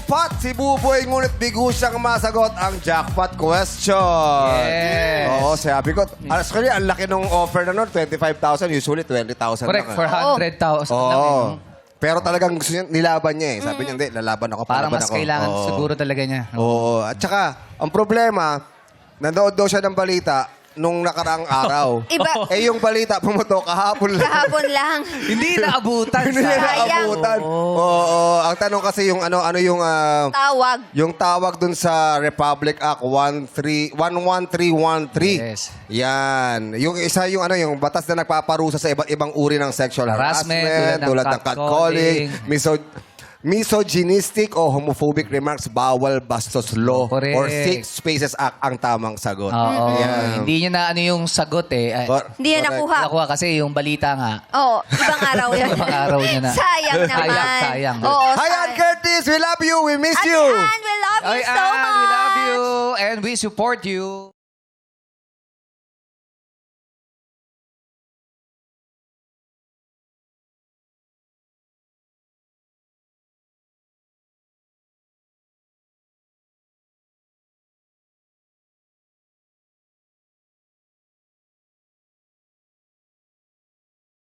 fat si Buboy, ngunit bigo siyang masagot ang jackpot question. Yes. Oo, sabi ko, actually, ang laki ng offer na nun, 25,000, usually 20,000 Correct, lang. 400,000 lang. Oo. Pero talagang gusto niya, nilaban niya eh. Sabi niya, hindi, lalaban ako. Parang palaban mas ako. kailangan Oo. siguro talaga niya. Oo. At saka, ang problema, nanood daw siya ng balita nung nakaraang araw. Iba- yung balita, pumutok kahapon lang. Kahapon lang. Hindi naabutan. Hindi niya Sayang. naabutan. Oo. Ang tanong kasi yung ano yung... Tawag. yung tawag dun sa Republic Act 11313. Yes. Yan. Yung isa yung yung batas na nagpaparusa sa iba't ibang uri ng sexual harassment, Harassment, tulad ng catcalling, misogynistic o homophobic remarks, bawal bastos law Correct. or Safe Spaces Act ang tamang sagot. Oo. Yan. Hindi niya na ano yung sagot eh. Hindi yan nakuha. Nakuha kasi yung balita nga. Oo, ibang araw yan. Ibang araw niya na. Sayang naman. Sayang. Oo, Hi, Ann Curtis! We love you! We miss Ate you! Ann, we love you Ay, so much. we love you and we support you.